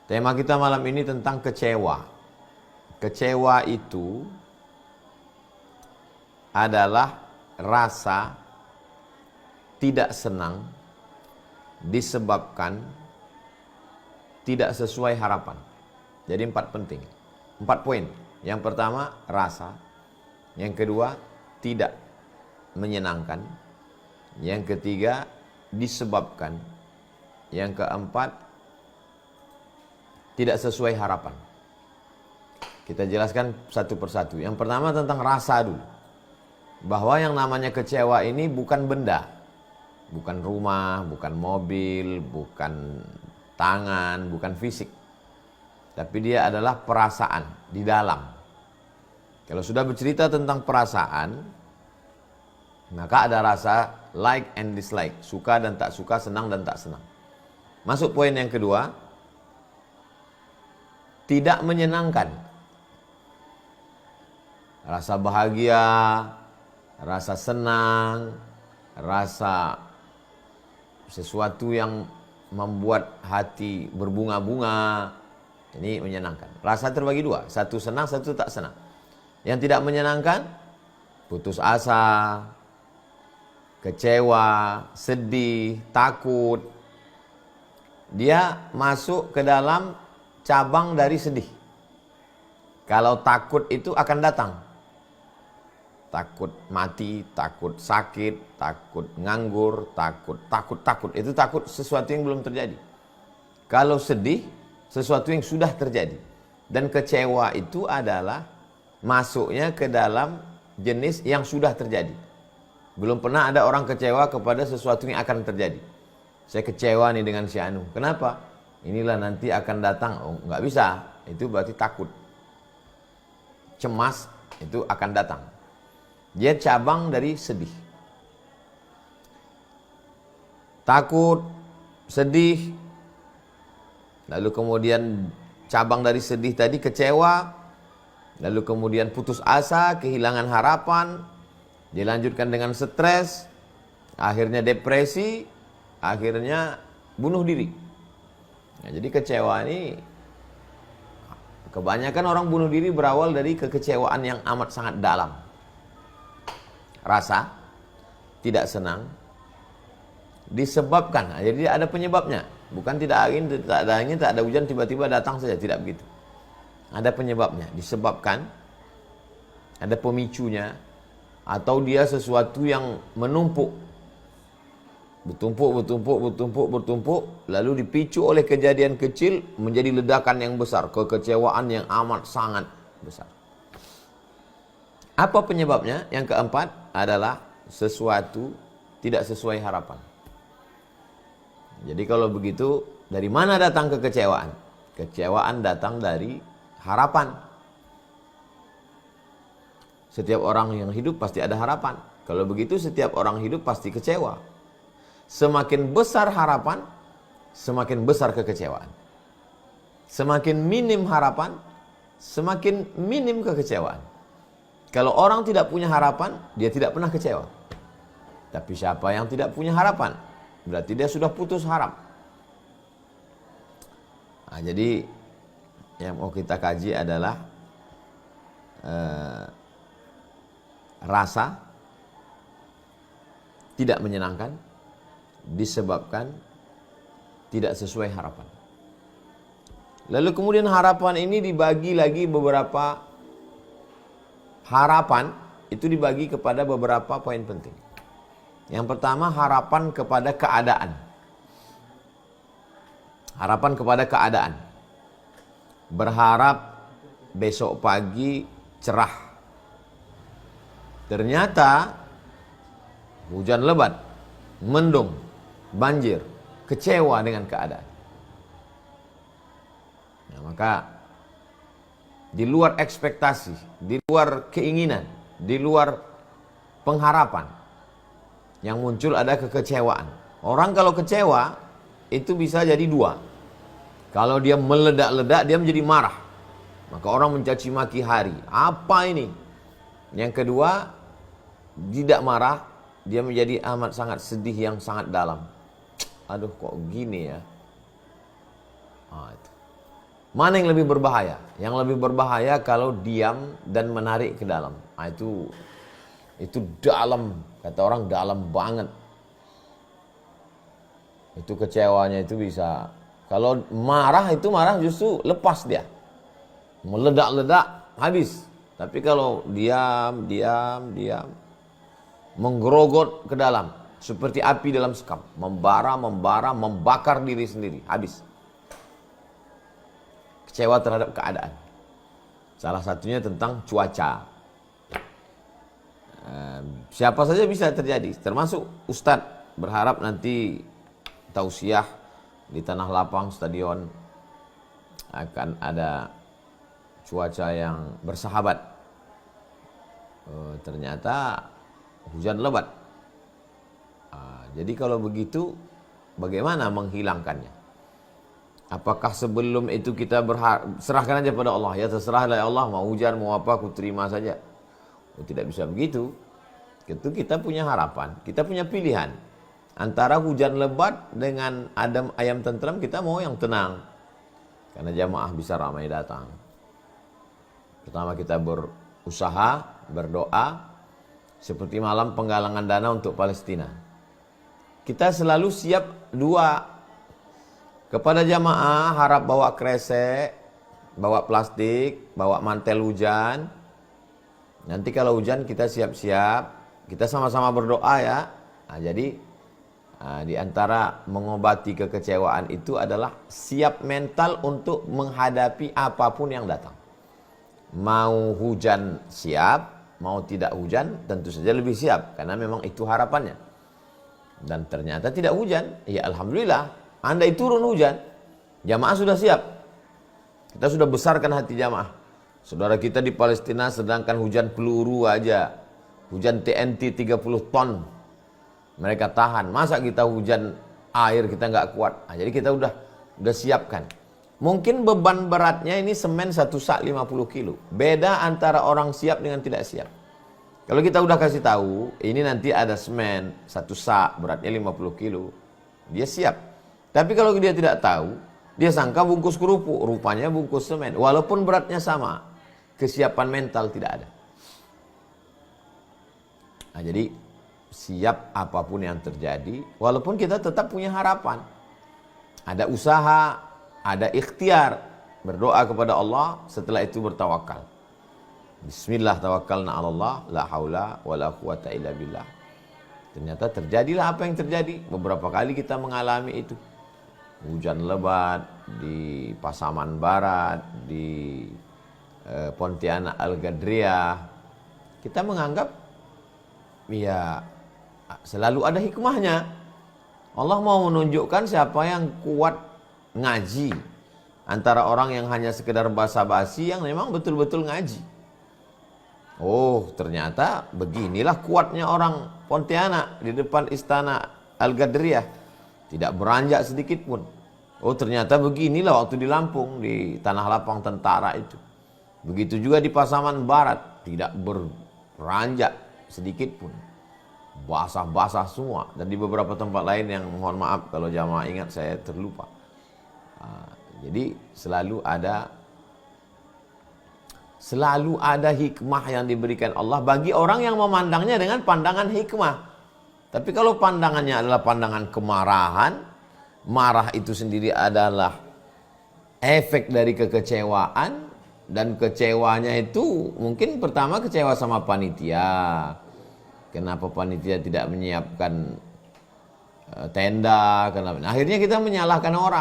Tema kita malam ini tentang kecewa. Kecewa itu adalah rasa tidak senang disebabkan tidak sesuai harapan. Jadi 4 penting. 4 poin. Yang pertama, rasa. Yang kedua, tidak menyenangkan. Yang ketiga, disebabkan. Yang keempat, tidak sesuai harapan. Kita jelaskan satu persatu. Yang pertama tentang rasa dulu. Bahwa yang namanya kecewa ini bukan benda. Bukan rumah, bukan mobil, bukan tangan, bukan fisik. Tapi dia adalah perasaan di dalam. Kalau sudah bercerita tentang perasaan, maka ada rasa like and dislike. Suka dan tak suka, senang dan tak senang. Masuk poin yang kedua. Tidak menyenangkan. Rasa bahagia, rasa senang, rasa sesuatu yang membuat hati berbunga-bunga, ini menyenangkan. Rasa terbagi dua, satu senang, satu tak senang. Yang tidak menyenangkan, putus asa, kecewa, sedih, takut. Dia masuk ke dalam cabang dari sedih. Kalau takut itu akan datang. Takut mati, takut sakit, takut nganggur, takut. Itu takut sesuatu yang belum terjadi. Kalau sedih, sesuatu yang sudah terjadi. Dan kecewa itu adalah masuknya ke dalam jenis yang sudah terjadi. Belum pernah ada orang kecewa kepada sesuatu yang akan terjadi. Saya kecewa nih dengan si Anu. Kenapa? Inilah nanti akan datang. Oh, nggak bisa. Itu berarti takut. Cemas itu akan datang. Dia cabang dari sedih. Takut, sedih. Lalu kemudian cabang dari sedih tadi kecewa. Lalu kemudian putus asa, kehilangan harapan. Dilanjutkan dengan stres. Akhirnya depresi. Akhirnya bunuh diri. Nah, jadi kecewa ini, kebanyakan orang bunuh diri berawal dari kekecewaan yang amat sangat dalam. Rasa tidak senang disebabkan, nah, jadi ada penyebabnya. Bukan tidak ada angin, tak ada hujan, tiba-tiba datang saja, tidak begitu. Ada penyebabnya, disebabkan, ada pemicunya, atau dia sesuatu yang menumpuk, bertumpuk, lalu dipicu oleh kejadian kecil menjadi ledakan yang besar, kekecewaan yang amat sangat besar. Apa penyebabnya? Yang keempat adalah sesuatu tidak sesuai harapan. Jadi kalau begitu, dari mana datang kekecewaan? Kekecewaan datang dari harapan. Setiap orang yang hidup pasti ada harapan. Kalau begitu setiap orang hidup pasti kecewa. Semakin besar harapan, semakin besar kekecewaan. Semakin minim harapan, semakin minim kekecewaan. Kalau orang tidak punya harapan, dia tidak pernah kecewa. Tapi siapa yang tidak punya harapan? Berarti dia sudah putus harap. Nah, jadi yang mau kita kaji adalah rasa tidak menyenangkan disebabkan tidak sesuai harapan. Lalu kemudian harapan ini dibagi lagi beberapa harapan, itu dibagi kepada beberapa poin penting. Yang pertama, harapan kepada keadaan. Harapan kepada keadaan. Berharap besok pagi cerah. Ternyata hujan lebat, mendung, banjir, kecewa dengan keadaan. Nah, maka di luar ekspektasi, di luar keinginan, di luar pengharapan, yang muncul ada kekecewaan. Orang kalau kecewa, itu bisa jadi dua. Kalau dia meledak-ledak, dia menjadi marah. Maka orang mencaci maki hari. Apa ini? Yang kedua, tidak marah, dia menjadi amat sangat sedih yang sangat dalam. Aduh, kok gini ya? Itu. Mana yang lebih berbahaya? Yang lebih berbahaya kalau diam dan menarik ke dalam. Nah, itu dalam, kata orang dalam banget. Itu kecewanya itu bisa. Kalau marah itu marah justru lepas dia. Meledak-ledak habis. Tapi kalau diam, menggerogot ke dalam seperti api dalam sekam, membara, membakar diri sendiri, habis. Kecewa terhadap keadaan. Salah satunya tentang cuaca. Siapa saja bisa terjadi, termasuk Ustadz. Berharap nanti tausiah di Tanah Lapang Stadion akan ada cuaca yang bersahabat. Ternyata hujan lebat. Jadi kalau begitu, bagaimana menghilangkannya? Apakah sebelum itu kita serahkan aja pada Allah? Ya terserahlah ya Allah, mau hujan mau apa aku terima saja. Tidak bisa begitu. Itu kita punya harapan, kita punya pilihan. Antara hujan lebat dengan ayam tentram, kita mau yang tenang. Karena jamaah bisa ramai datang. Pertama kita berusaha, berdoa, seperti malam penggalangan dana untuk Palestina. Kita selalu siap dua. Kepada jamaah harap bawa kresek, bawa plastik, bawa mantel hujan. Nanti kalau hujan kita siap-siap, kita sama-sama berdoa ya. Nah, jadi di antara mengobati kekecewaan itu adalah siap mental untuk menghadapi apapun yang datang. Mau hujan siap, mau tidak hujan tentu saja lebih siap, karena memang itu harapannya. Dan ternyata tidak hujan, ya alhamdulillah. Andai turun hujan, jamaah sudah siap. Kita sudah besarkan hati jamaah. Saudara kita di Palestina sedangkan hujan peluru aja, hujan TNT 30 ton mereka tahan. Masa kita hujan air kita nggak kuat? Nah, jadi kita udah siapkan. Mungkin beban beratnya ini semen 1 sak 50 kilo. Beda antara orang siap dengan tidak siap. Kalau kita udah kasih tahu, ini nanti ada semen 1 sak beratnya 50 kilo, dia siap. Tapi kalau dia tidak tahu, dia sangka bungkus kerupuk, rupanya bungkus semen. Walaupun beratnya sama, kesiapan mental tidak ada. Nah, jadi siap apapun yang terjadi, walaupun kita tetap punya harapan. Ada usaha, ada ikhtiar, berdoa kepada Allah, setelah itu bertawakal. Bismillah tawakkalna 'ala Allah, la haula wala quwata illa billah. Ternyata terjadilah apa yang terjadi. Beberapa kali kita mengalami itu. Hujan lebat di Pasaman Barat, di Pontianak Al-Gadriyah. Kita menganggap ya selalu ada hikmahnya. Allah mau menunjukkan siapa yang kuat ngaji, antara orang yang hanya sekedar basa-basi yang memang betul-betul ngaji. Oh, ternyata beginilah kuatnya orang Pontianak di depan istana Al-Gadriyah. Tidak beranjak sedikit pun. Oh, ternyata beginilah waktu di Lampung, di Tanah Lapang tentara itu. Begitu juga di Pasaman Barat, tidak beranjak sedikit pun. Basah-basah semua. Dan di beberapa tempat lain yang mohon maaf kalau jamaah ingat saya terlupa. Jadi selalu ada hikmah yang diberikan Allah bagi orang yang memandangnya dengan pandangan hikmah. Tapi kalau pandangannya adalah pandangan kemarahan, marah itu sendiri adalah efek dari kekecewaan, dan kecewanya itu mungkin pertama kecewa sama panitia. Kenapa panitia tidak menyiapkan tenda? Kenapa? Akhirnya kita menyalahkan orang.